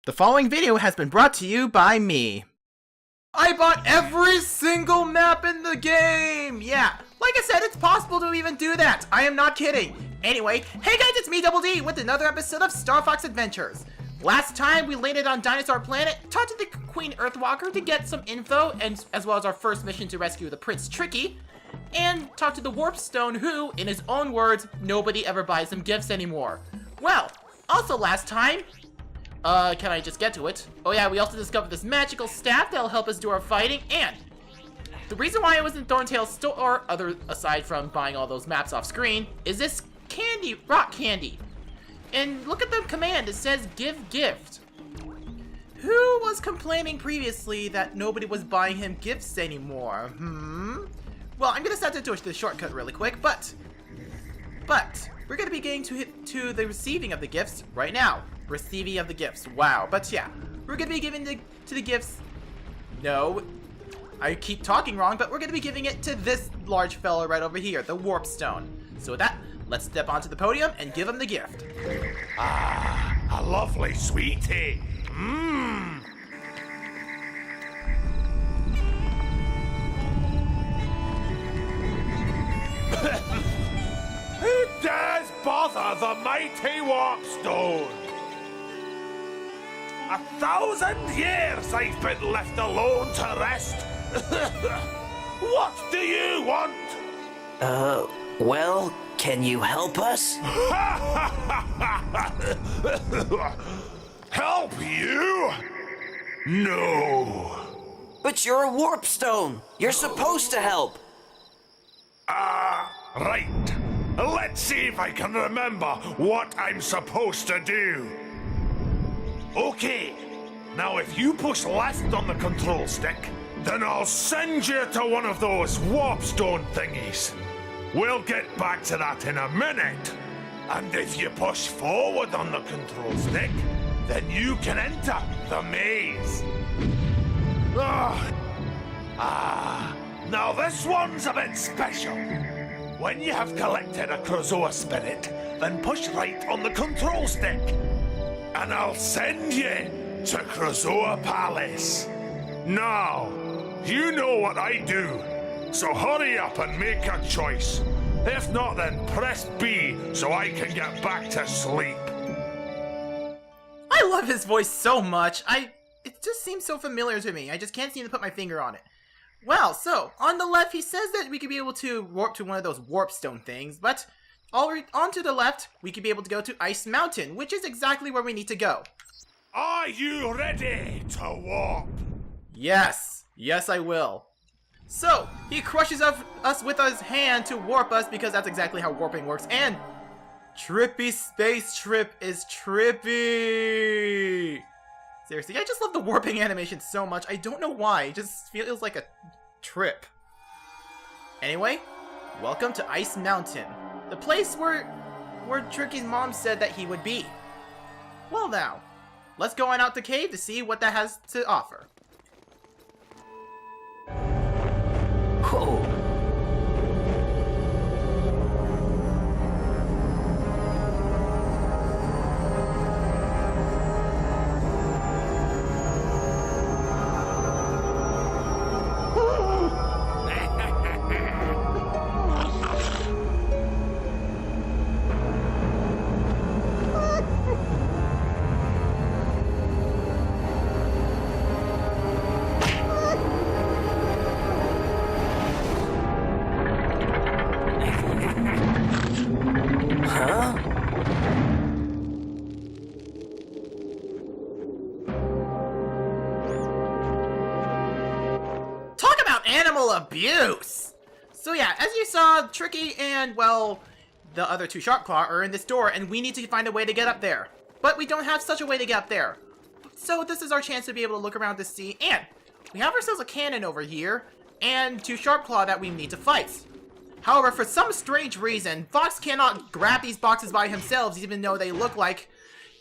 The following video has been brought to you by me. I bought every single map in the game! Yeah, like I said, it's possible to even do that. I am not kidding. Anyway, hey guys, it's me, Double D, with another episode of Star Fox Adventures. Last time, we landed on Dinosaur Planet, talked to the Queen Earthwalker to get some info, and as well as our first mission to rescue the Prince Tricky, and talked to the Warp Stone who, in his own words, nobody ever buys him gifts anymore. Well, also last time, can I just get to it? Oh yeah, we also discovered this magical staff that'll help us do our fighting, and the reason why I was in Thorntail's store, aside from buying all those maps off screen, is this candy, rock candy. And look at the command, it says give gift. Who was complaining previously that nobody was buying him gifts anymore? Well, I'm gonna set it to the shortcut really quick, but we're gonna be getting to the receiving of the gifts right now. Receiving of the gifts, wow. But yeah, we're gonna be giving to the gifts. No, I keep talking wrong, but we're gonna be giving it to this large fella right over here, the Warp Stone. So with that, let's step onto the podium and give him the gift. Ah, a lovely sweetie. Who dares bother the mighty Warp Stone? 1,000 years I've been left alone to rest. What do you want? Well, can you help us? Help you? No. But you're a Warp Stone. You're supposed to help. Right. Let's see if I can remember what I'm supposed to do. Okay. Now, if you push left on the control stick, then I'll send you to one of those Warp Stone thingies. We'll get back to that in a minute. And if you push forward on the control stick, then you can enter the maze. Now this one's a bit special. When you have collected a Krazoa spirit, then push right on the control stick. And I'll send you to Krazoa Palace. Now, you know what I do. So hurry up and make a choice. If not, then press B so I can get back to sleep. I love his voice so much. It just seems so familiar to me. I just can't seem to put my finger on it. Well, so, on the left, he says that we could be able to warp to one of those Warp Stone things, but on to the left, we could be able to go to Ice Mountain, which is exactly where we need to go. Are you ready to warp? Yes. Yes, I will. So, he crushes us with his hand to warp us because that's exactly how warping works, and Trippy Space Trip is trippy! Seriously, I just love the warping animation so much. I don't know why, it just feels like a trip. Anyway, welcome to Ice Mountain, the place where Tricky's mom said that he would be. Well now, let's go on out the cave to see what that has to offer. Whoa. Animal abuse! So yeah, as you saw, Tricky and, well, the other two Sharpclaw are in this door, and we need to find a way to get up there. But we don't have such a way to get up there. So this is our chance to be able to look around to see, and we have ourselves a cannon over here, and two Sharpclaw that we need to fight. However, for some strange reason, Fox cannot grab these boxes by himself, even though they look like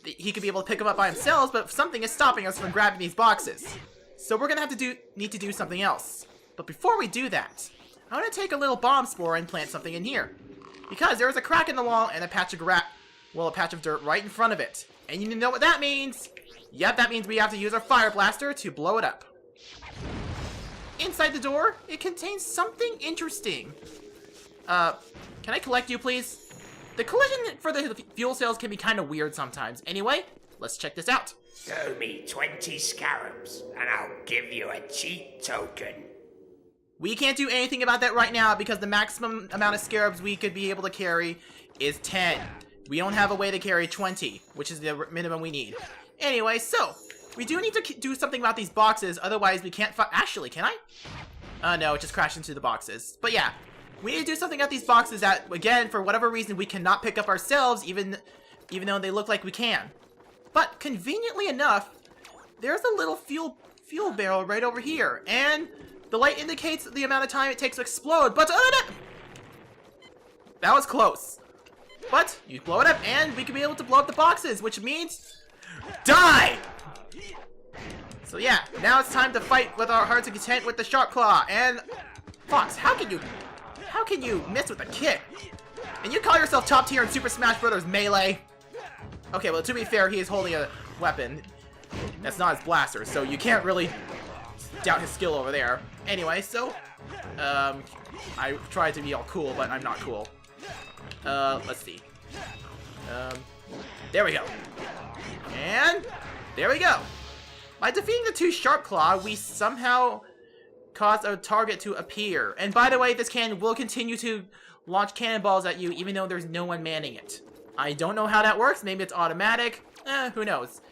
he could be able to pick them up by himself, but something is stopping us from grabbing these boxes. So we're gonna have to need to do something else. But before we do that, I'm gonna take a little bomb spore and plant something in here. Because there is a crack in the wall and a patch of dirt right in front of it. And you know what that means? Yep, that means we have to use our fire blaster to blow it up. Inside the door, it contains something interesting. Can I collect you, please? The collision for the fuel cells can be kind of weird sometimes. Anyway, let's check this out. Show me 20 scarabs, and I'll give you a cheat token. We can't do anything about that right now because the maximum amount of scarabs we could be able to carry is 10. We don't have a way to carry 20, which is the minimum we need. Anyway, so, we do need to do something about these boxes, otherwise we can't Actually, can I? No, it just crashed into the boxes. But yeah, we need to do something about these boxes that, again, for whatever reason, we cannot pick up ourselves, even though they look like we can. But, conveniently enough, there's a little fuel barrel right over here, and the light indicates the amount of time it takes to explode, but that was close. But, you blow it up, and we can be able to blow up the boxes, which means die! So yeah, now it's time to fight with our hearts content with the Shark Claw, and Fox, how can you miss with a kick? And you call yourself top tier in Super Smash Bros. Melee? Okay, well, to be fair, he is holding a weapon that's not his blaster, so you can't really doubt his skill over there. Anyway, so, I tried to be all cool, but I'm not cool. Let's see. There we go. And there we go. By defeating the 2 Shark Claw, we somehow caused a target to appear. And by the way, this cannon will continue to launch cannonballs at you even though there's no one manning it. I don't know how that works. Maybe it's automatic. Who knows.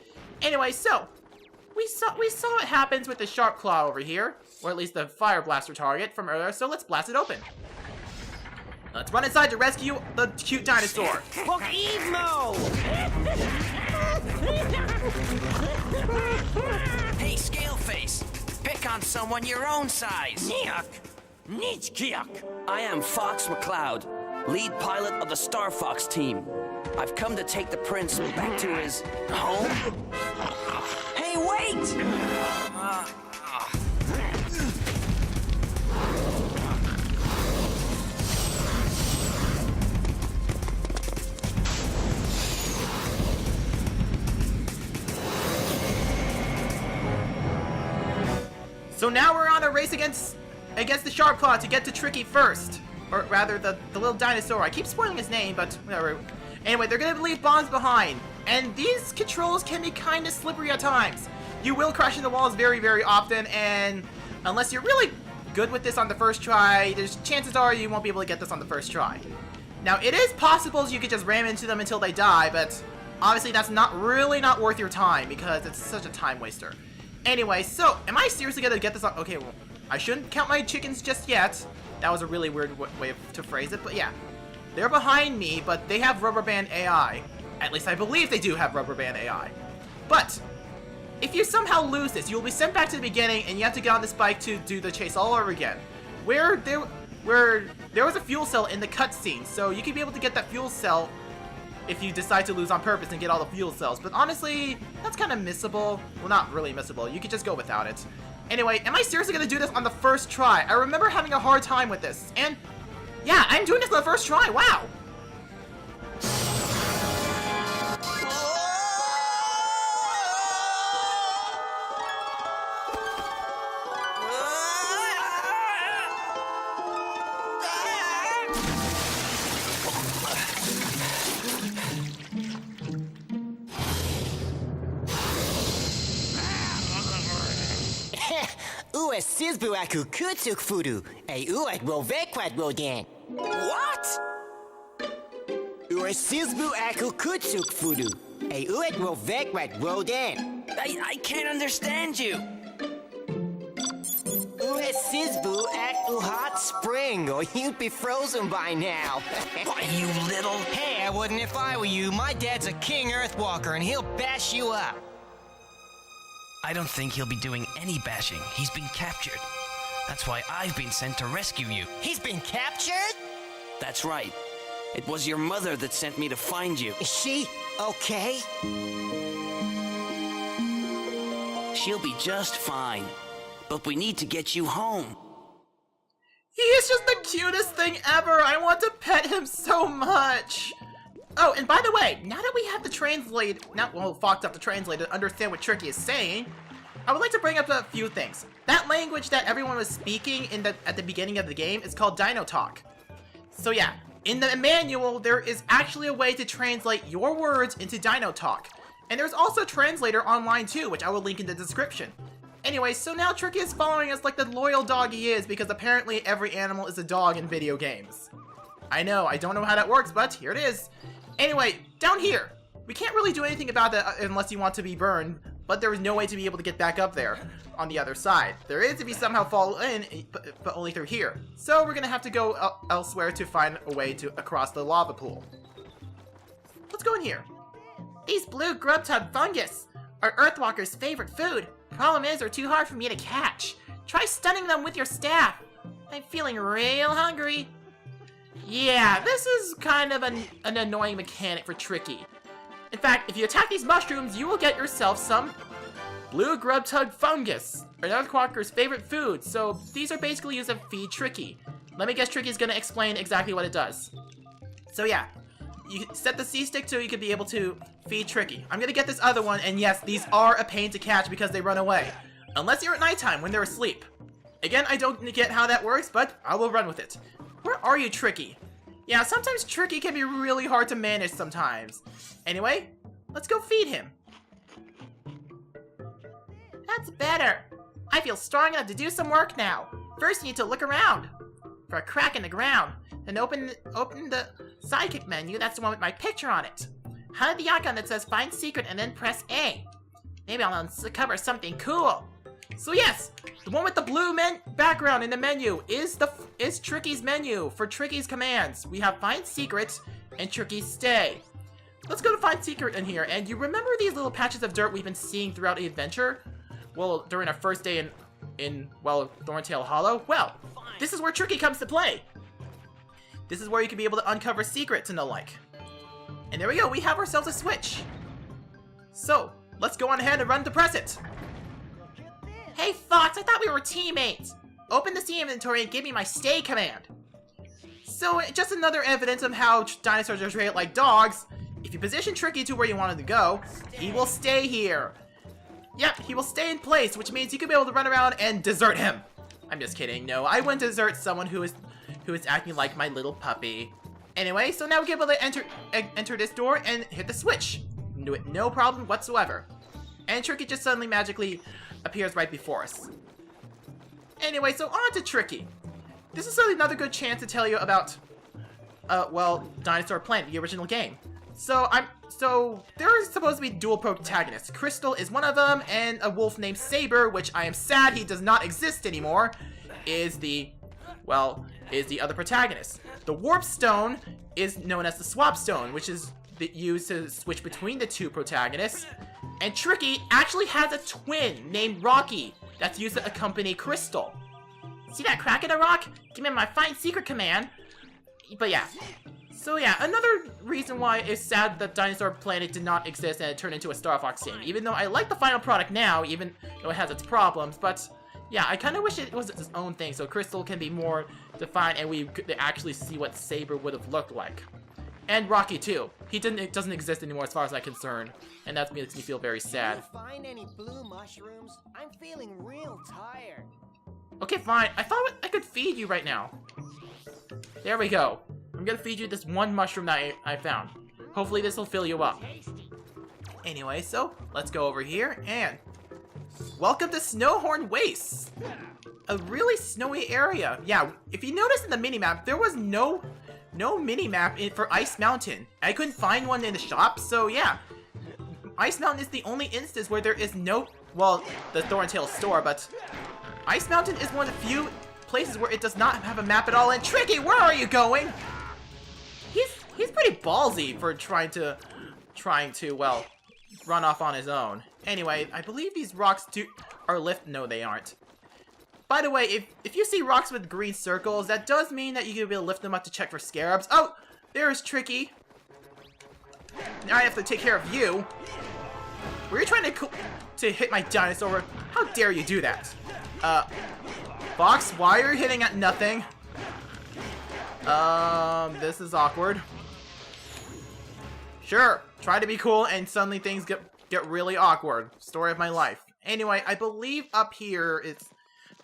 Anyway, so we saw what happens with the Shark Claw over here, or at least the fire blaster target from earlier. So let's blast it open. Let's run inside to rescue the cute dinosaur. Look, Eve mode! Hey, Scaleface! Pick on someone your own size! I am Fox McCloud, lead pilot of the Star Fox team. I've come to take the prince back to his home. Hey, wait! So now we're on a race against the Shark Claw to get to Tricky first. Or rather, the little dinosaur. I keep spoiling his name, but whatever. Anyway, they're gonna leave bombs behind. And these controls can be kind of slippery at times. You will crash into walls very, very often, and unless you're really good with this on the first try, there's chances are you won't be able to get this on the first try. Now, it is possible you could just ram into them until they die, but obviously that's not worth your time because it's such a time waster. Anyway, so, am I seriously gonna get this on? Okay, well, I shouldn't count my chickens just yet. That was a really weird way to phrase it, but yeah. They're behind me, but they have rubber band AI. At least I believe they do have rubber band AI. But, if you somehow lose this, you'll be sent back to the beginning and you have to get on this bike to do the chase all over again. Where there was a fuel cell in the cutscene, so you could be able to get that fuel cell if you decide to lose on purpose and get all the fuel cells. But honestly, that's kind of missable. Well, not really missable. You could just go without it. Anyway, am I seriously going to do this on the first try? I remember having a hard time with this. And yeah, I'm doing this on the first try. Wow. Ue sizbu aku kutsuk furu, e uet rovekwat rodan. What? Ue sizbu aku kutsuk furu, e uet rovekwat rodan. I can't understand you. Ue sizbu at hot spring, or you'd be frozen by now. Why, you little... Hey, I wouldn't if I were you. My dad's a king earthwalker, and he'll bash you up. I don't think he'll be doing any bashing. He's been captured. That's why I've been sent to rescue you. He's been captured? That's right. It was your mother that sent me to find you. Is she okay? She'll be just fine. But we need to get you home. He is just the cutest thing ever. I want to pet him so much. Oh, and by the way, now that we have the Fox have to translate to understand what Tricky is saying, I would like to bring up a few things. That language that everyone was speaking at the beginning of the game is called Dino Talk. So yeah, in the manual, there is actually a way to translate your words into Dino Talk. And there's also a translator online too, which I will link in the description. Anyway, so now Tricky is following us like the loyal dog he is, because apparently every animal is a dog in video games. I know, I don't know how that works, but here it is. Anyway, down here. We can't really do anything about that unless you want to be burned, but there is no way to be able to get back up there on the other side. There is if you somehow fall in, but only through here. So we're gonna have to go elsewhere to find a way to across the lava pool. Let's go in here. These blue grub tub fungus are Earthwalker's favorite food. Problem is, they're too hard for me to catch. Try stunning them with your staff. I'm feeling real hungry. Yeah, this is kind of an annoying mechanic for Tricky. In fact, if you attack these mushrooms, you will get yourself some blue grub tub fungus, Earthwalker's favorite food. So these are basically used to feed Tricky. Let me guess, Tricky's gonna explain exactly what it does. So yeah, you set the C stick so you can be able to feed Tricky. I'm gonna get this other one, and yes, these are a pain to catch because they run away. Unless you're at nighttime when they're asleep. Again, I don't get how that works, but I will run with it. Where are you, Tricky? Yeah, sometimes Tricky can be really hard to manage sometimes. Anyway, let's go feed him. That's better. I feel strong enough to do some work now. First, you need to look around for a crack in the ground. Then open the sidekick menu. That's the one with my picture on it. Hide the icon that says Find Secret and then press A. Maybe I'll uncover something cool. So yes, the one with the blue background in the menu is Tricky's menu for Tricky's commands. We have Find Secret and Tricky's Stay. Let's go to Find Secret in here. And you remember these little patches of dirt we've been seeing throughout the adventure? Well, during our first day in Thorntail Hollow? Well, this is where Tricky comes to play. This is where you can be able to uncover secrets and the like. And there we go, we have ourselves a switch. So, let's go on ahead and run to press it. Hey Fox, I thought we were teammates. Open the Steam inventory and give me my stay command. So, just another evidence of how dinosaurs are treated like dogs. If you position Tricky to where you want him to go, he will stay here. Yep, he will stay in place, which means you could be able to run around and desert him. I'm just kidding, no, I wouldn't desert someone who is acting like my little puppy. Anyway, so now we're able to enter this door and hit the switch. Do it no problem whatsoever. And Tricky just suddenly magically appears right before us. Anyway, so on to Tricky. This is another good chance to tell you about, Dinosaur Planet, the original game. So there are supposed to be dual protagonists. Crystal is one of them, and a wolf named Saber, which I am sad he does not exist anymore, is the other protagonist. The Warp Stone is known as the Swap Stone, which is used to switch between the two protagonists. And Tricky actually has a twin named Rocky that's used to accompany Crystal. See that crack in the rock? Give me my Find Secret command. But yeah. So yeah, another reason why it's sad that Dinosaur Planet did not exist and it turned into a Star Fox game. Even though I like the final product now, even though it has its problems, but yeah, I kind of wish it was its own thing, so Crystal can be more defined and we could actually see what Saber would have looked like. And Rocky too. It doesn't exist anymore as far as I'm concerned, and that makes me feel very sad. Did you find any blue mushrooms? I'm feeling real tired. Okay, fine. I thought I could feed you right now. There we go. I'm gonna feed you this one mushroom that I found. Hopefully this will fill you up. Anyway, so let's go over here and welcome to Snowhorn Wastes. A really snowy area. Yeah, if you notice in the minimap, there was no minimap for Ice Mountain. I couldn't find one in the shop, so yeah. Ice Mountain is the only instance where there is no, well, the Thorntail store, but Ice Mountain is one of the few places where it does not have a map at all. And Tricky, where are you going? He's pretty ballsy for trying to well, run off on his own. Anyway, I believe these rocks are lift. No, they aren't. By the way, if you see rocks with green circles, that does mean that you can be able to lift them up to check for scarabs. Oh, there's Tricky. Now I have to take care of you. Were you trying to hit my dinosaur? How dare you do that? Fox, why are you hitting at nothing? This is awkward. Sure, try to be cool and suddenly things get really awkward. Story of my life. Anyway, I believe up here it's...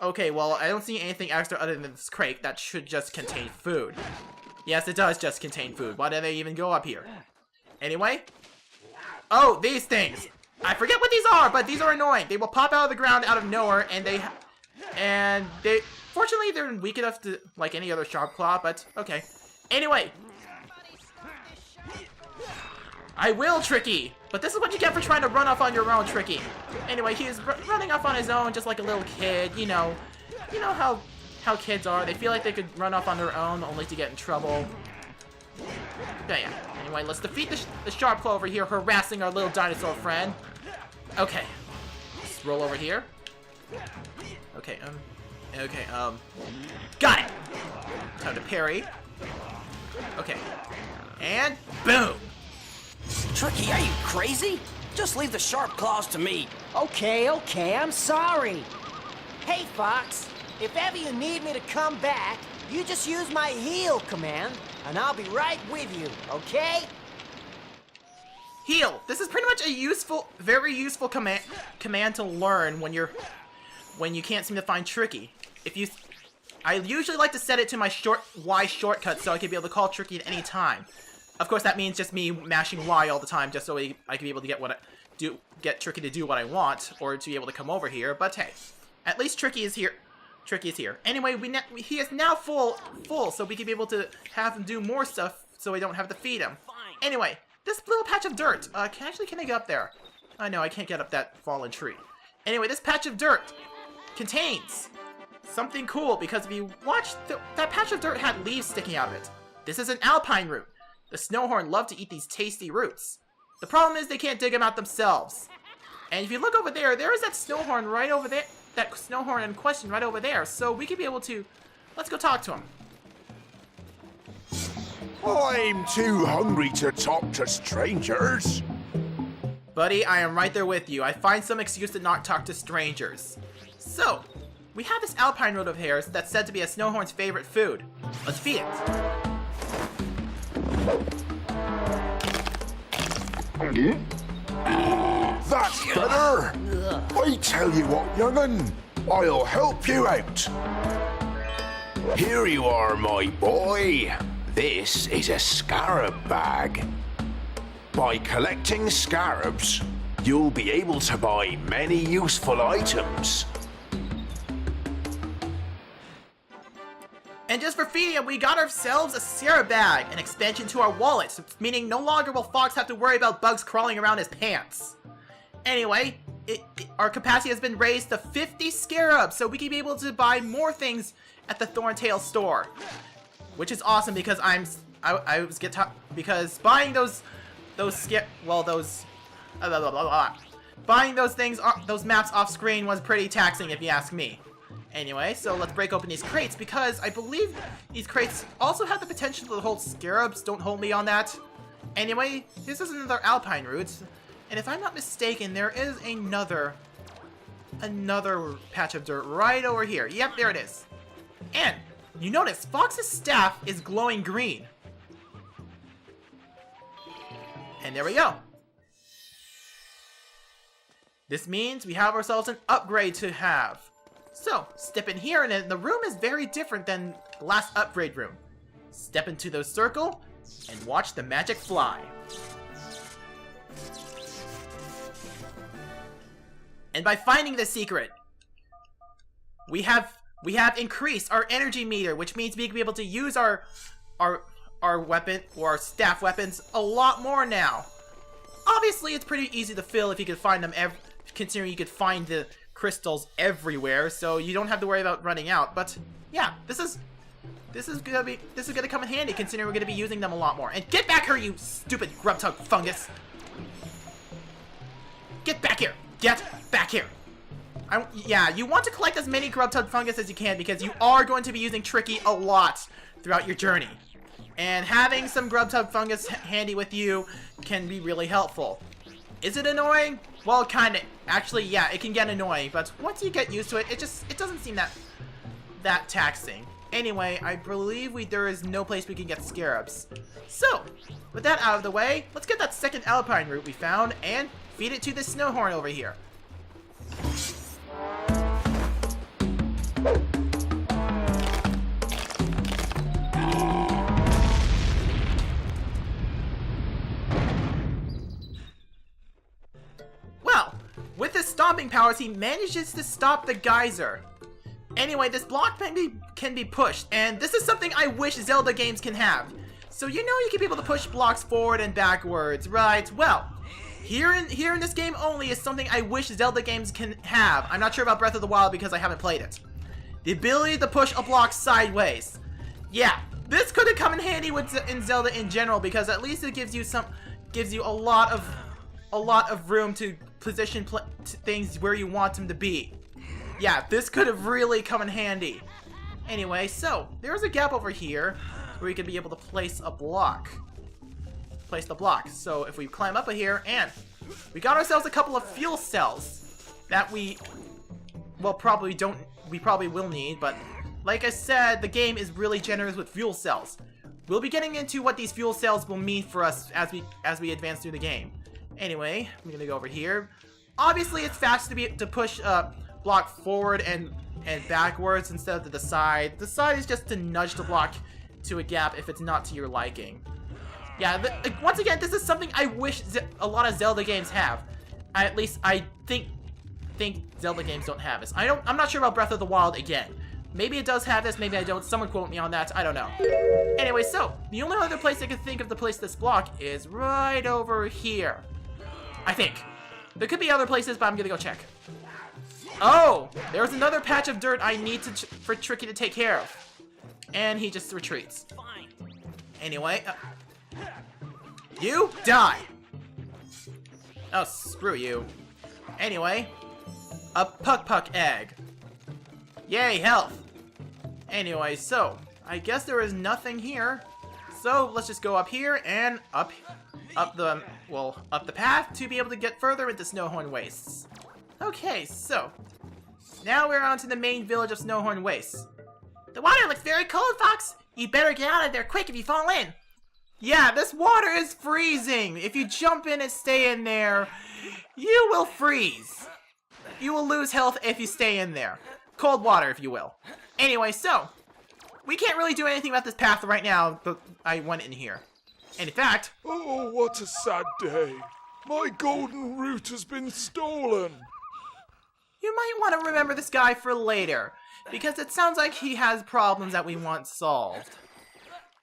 Okay, well, I don't see anything extra other than this crate that should just contain food. Yes, it does just contain food. Why did they even go up here? Anyway. Oh, these things! I forget what these are, but these are annoying. They will pop out of the ground out of nowhere, and they... Fortunately, they're weak enough to... like any other sharp claw, but okay. Anyway. I will, Tricky! But this is what you get for trying to run off on your own, Tricky. Anyway, he's running off on his own just like a little kid, you know. You know how kids are. They feel like they could run off on their own only to get in trouble. Yeah. Anyway, let's defeat the sharp claw over here harassing our little dinosaur friend. Okay. Let's roll over here. Okay, got it! Time to parry. Okay. And boom! Tricky, are you crazy? Just leave the sharp claws to me. Okay, I'm sorry. Hey, Fox, if ever you need me to come back, you just use my heal command, and I'll be right with you, okay? Heal! This is pretty much a very useful command to learn when you can't seem to find Tricky. I usually like to set it to my Y shortcut so I can be able to call Tricky at any time. Of course, that means just me mashing Y all the time, just so I can be able to get Tricky to do what I want, or to be able to come over here. But hey, at least Tricky is here. Anyway, he is now full, so we can be able to have him do more stuff, so we don't have to feed him. Anyway, this little patch of dirt. Can I get up there? I know I can't get up that fallen tree. Anyway, this patch of dirt contains something cool, because if you watch, that patch of dirt had leaves sticking out of it. This is an alpine root. The snowhorn love to eat these tasty roots. The problem is they can't dig them out themselves. And if you look over there, there is that snowhorn right over there. That snowhorn in question right over there. So we could be able to... Let's go talk to him. I'm too hungry to talk to strangers. Buddy, I am right there with you. I find some excuse to not talk to strangers. So, we have this alpine root of hairs that's said to be a snowhorn's favorite food. Let's feed it. That's better. I tell you what, young'un, I'll help you out. Here you are, my boy. This is a scarab bag. By collecting scarabs, you'll be able to buy many useful items. And just for feeding him, we got ourselves a scarab bag, an expansion to our wallet, meaning no longer will Fox have to worry about bugs crawling around his pants. Anyway, our capacity has been raised to 50 scarabs, so we can be able to buy more things at the Thorntail store, which is awesome because because buying buying those maps off screen was pretty taxing if you ask me. Anyway, so let's break open these crates, because I believe these crates also have the potential to hold scarabs. Don't hold me on that. Anyway, this is another alpine root, and if I'm not mistaken, there is another patch of dirt right over here. Yep, there it is. And you notice Fox's staff is glowing green. And there we go. This means we have ourselves an upgrade to have. So, step in here, and the room is very different than the last upgrade room. Step into the circle, and watch the magic fly. And by finding the secret, we have increased our energy meter, which means we can be able to use our weapon, or our staff weapons, a lot more now. Obviously, it's pretty easy to fill if you could find them, considering you could find the crystals everywhere, so you don't have to worry about running out. But yeah, this is gonna come in handy, considering we're gonna be using them a lot more. And get back here, you stupid grubtug fungus! Get back here! Get back here! Yeah, you want to collect as many grubtug fungus as you can, because you are going to be using Tricky a lot throughout your journey. And having some grubtug fungus handy with you can be really helpful. Is it annoying? Well, kinda. Actually, yeah, it can get annoying, but once you get used to it, it doesn't seem that taxing. Anyway, I believe there is no place we can get scarabs. So, with that out of the way, let's get that second alpine root we found and feed it to the snowhorn over here. Well, with his stomping powers, he manages to stop the geyser. Anyway, this block can be pushed, and this is something I wish Zelda games can have. So you know you can be able to push blocks forward and backwards, right? Well, here in this game only is something I wish Zelda games can have. I'm not sure about Breath of the Wild because I haven't played it. The ability to push a block sideways. Yeah, this could have come in handy in Zelda in general because at least it gives you a lot of room to position things where you want them to be. Yeah, this could have really come in handy. Anyway, so there's a gap over here where we could be able to place a block. Place the block. So if we climb up here, and we got ourselves a couple of fuel cells that we probably will need, but like I said, the game is really generous with fuel cells. We'll be getting into what these fuel cells will mean for us as we advance through the game. Anyway, I'm gonna go over here. Obviously, it's fast to push block forward and backwards instead of to the side. The side is just to nudge the block to a gap if it's not to your liking. Yeah, once again, this is something I wish a lot of Zelda games have. At least I think Zelda games don't have this. I'm not sure about Breath of the Wild again. Maybe it does have this, maybe I don't. Someone quote me on that. I don't know. Anyway, so the only other place I can think of to place this block is right over here. I think. There could be other places, but I'm gonna go check. Oh! There's another patch of dirt I need for Tricky to take care of. And he just retreats. Anyway, you die! Oh, screw you. Anyway, a Puck egg. Yay, health! Anyway, so, I guess there is nothing here. So, let's just go up here and up the path to be able to get further into Snowhorn Wastes. Okay, so, now we're on to the main village of Snowhorn Wastes. The water looks very cold, Fox! You better get out of there quick if you fall in! Yeah, this water is freezing! If you jump in and stay in there, you will freeze! You will lose health if you stay in there. Cold water, if you will. Anyway, so, we can't really do anything about this path right now, but I went in here. And in fact... Oh, what a sad day. My golden root has been stolen. You might want to remember this guy for later, because it sounds like he has problems that we want solved.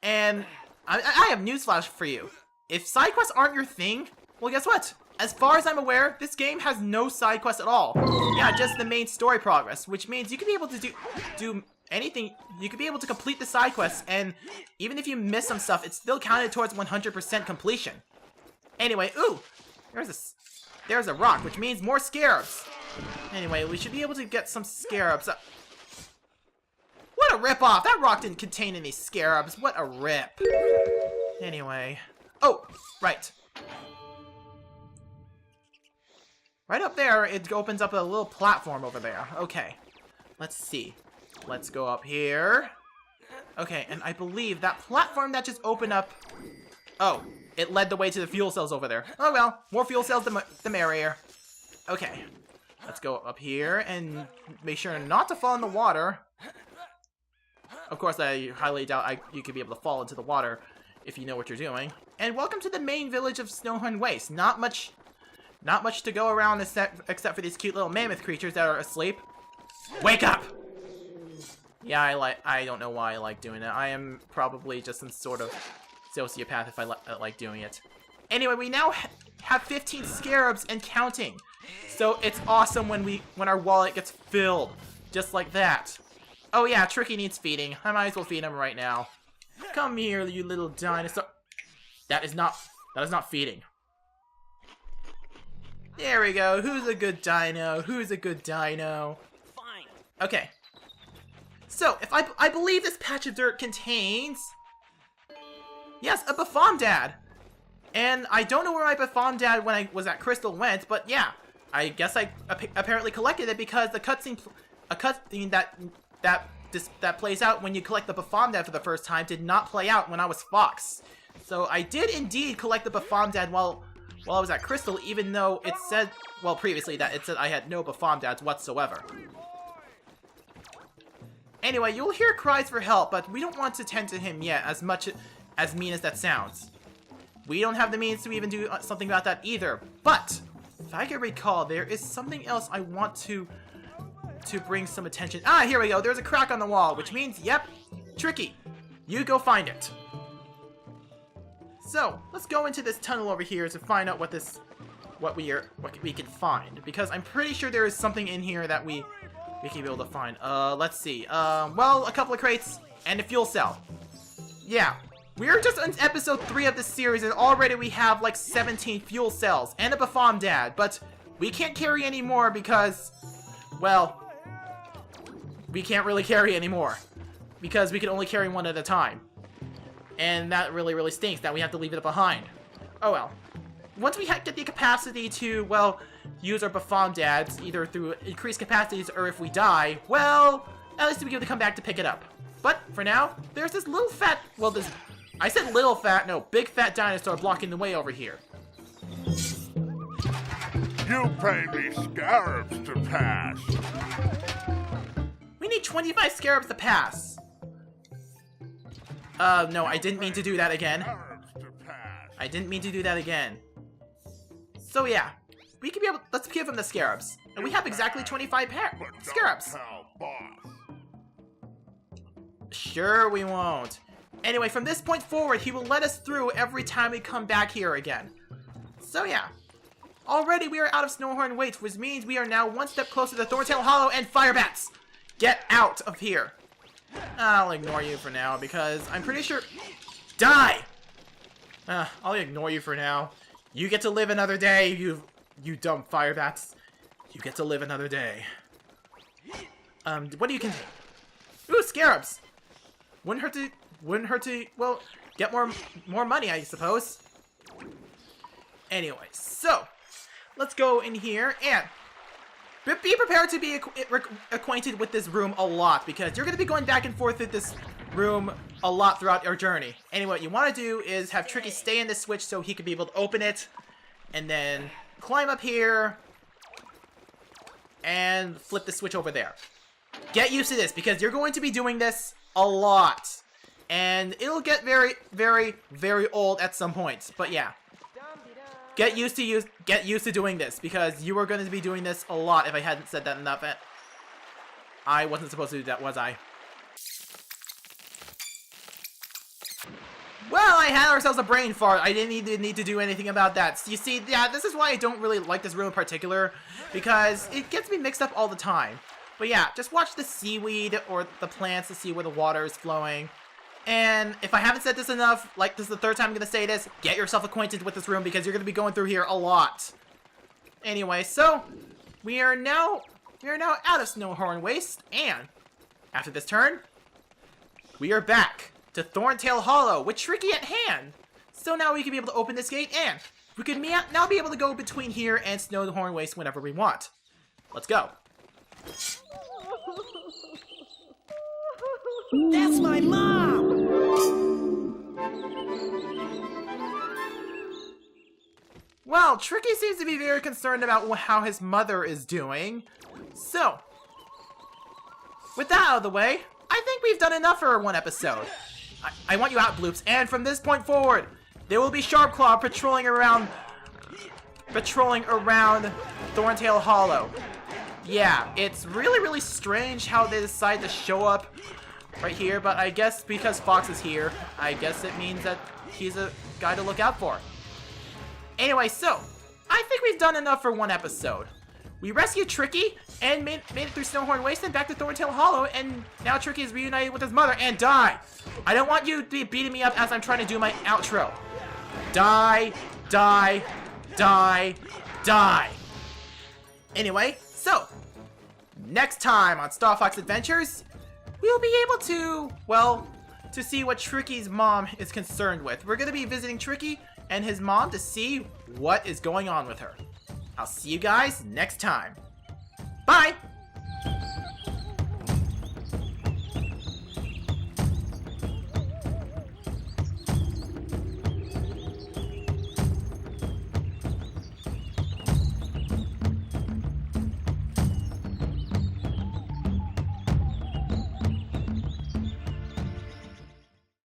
And I have newsflash for you. If side quests aren't your thing, well, guess what? As far as I'm aware, this game has no side quests at all. Yeah, just the main story progress, which means you can be able to do anything. You could be able to complete the side quests, and even if you miss some stuff, it's still counted towards 100% completion. Anyway, ooh, there's a rock, which means more scarabs. Anyway, we should be able to get some scarabs. What a rip-off! That rock didn't contain any scarabs. What a rip. Anyway. Oh, right. Right up there, it opens up a little platform over there. Okay. Let's see. Let's go up here. Okay, and I believe that platform that just opened up... Oh, it led the way to the fuel cells over there. Oh well, more fuel cells the merrier. Okay. Let's go up here and make sure not to fall in the water. Of course, I highly doubt you could be able to fall into the water if you know what you're doing. And welcome to the main village of Snowhorn Waste. Not much to go around except for these cute little mammoth creatures that are asleep. Wake up! Yeah, I don't know why I like doing it. I am probably just some sort of sociopath if I like doing it. Anyway, we now have 15 scarabs and counting. So it's awesome when our wallet gets filled. Just like that. Oh yeah, Tricky needs feeding. I might as well feed him right now. Come here, you little dinosaur. That is not feeding. There we go. Who's a good dino? Who's a good dino? Fine. Okay. So, if I believe this patch of dirt contains... Yes, a Bafomdad! And I don't know where my Bafomdad when I was at Crystal went, but yeah. I guess I apparently collected it because the cutscene that that plays out when you collect the Bafomdad for the first time did not play out when I was Fox. So I did indeed collect the Bafomdad while I was at Crystal, even though it said, well, previously that it said I had no Bafomdads whatsoever. Anyway, you'll hear cries for help, but we don't want to tend to him yet, as much as mean as that sounds. We don't have the means to even do something about that either, but if I can recall, there is something else I want to bring some attention. Ah, here we go. There's a crack on the wall, which means, yep, Tricky, you go find it. So, let's go into this tunnel over here to find out what we can find, because I'm pretty sure there is something in here that we can be able to find. Let's see. Well, a couple of crates and a fuel cell. Yeah, we're just on episode 3 of this series, and already we have like 17 fuel cells and a Bafomdad, but we can't carry any more because, well, we can't really carry anymore because we can only carry one at a time. And that really stinks that we have to leave it behind. Oh well. Once we get the capacity to, well, use our Bafomdads, either through increased capacities or if we die, well, at least we'll be able to come back to pick it up. But for now, there's this little fat, well, this, I said little fat, no, big fat dinosaur blocking the way over here. You pay me scarabs to pass. We need 25 scarabs to pass. No, I didn't mean to do that again. I didn't mean to do that again. So yeah, we can be able, let's give him the scarabs. And we have exactly 25 scarabs. Sure we won't. Anyway, from this point forward, he will let us through every time we come back here again. So yeah. Already we are out of Snowhorn Waits, which means we are now one step closer to Thorntail Hollow and Fire Bats. Get out of here. I'll ignore you for now because I'm pretty sure... Die! I'll ignore you for now. You get to live another day, you dumb Fire Bats. You get to live another day. What do you contain? Ooh, scarabs! Wouldn't hurt to, well, get more money, I suppose. Anyway, so, let's go in here and be prepared to be acquainted with this room a lot, because you're going to be going back and forth with this room a lot throughout our journey. Anyway, what you want to do is have Tricky stay in this switch so he can be able to open it, and then climb up here, and flip the switch over there. Get used to this, because you're going to be doing this a lot, and it'll get very old at some points, but yeah. Get used to doing this, because you are going to be doing this a lot. If I hadn't said that enough, I wasn't supposed to do that, was I? Well, I had ourselves a brain fart. I didn't even need to do anything about that. You see, yeah, this is why I don't really like this room in particular, because it gets me mixed up all the time. But yeah, just watch the seaweed or the plants to see where the water is flowing. And if I haven't said this enough, like this is the third time I'm going to say this, get yourself acquainted with this room because you're going to be going through here a lot. Anyway, so we are now out of Snowhorn Waste, and after this turn, we are back to Thorntail Hollow with Tricky at hand. So now we can be able to open this gate, and we can now be able to go between here and Snowhorn Waste whenever we want. Let's go. That's my mom! Well, Tricky seems to be very concerned about how his mother is doing. So, with that out of the way, I think we've done enough for one episode. I want you out, Bloops, and from this point forward, there will be Sharpclaw patrolling around Thorntail Hollow. Yeah, it's really strange how they decide to show up right here, but I guess because Fox is here, I guess it means that he's a guy to look out for. Anyway, so, I think we've done enough for one episode. We rescued Tricky and made it through Snowhorn Waste and back to Thorntail Hollow, and now Tricky is reunited with his mother, and die! I don't want you to be beating me up as I'm trying to do my outro. Die, die, die, die. Anyway, so, next time on Star Fox Adventures, we'll be able to, well, to see what Tricky's mom is concerned with. We're going to be visiting Tricky and his mom to see what is going on with her. I'll see you guys next time.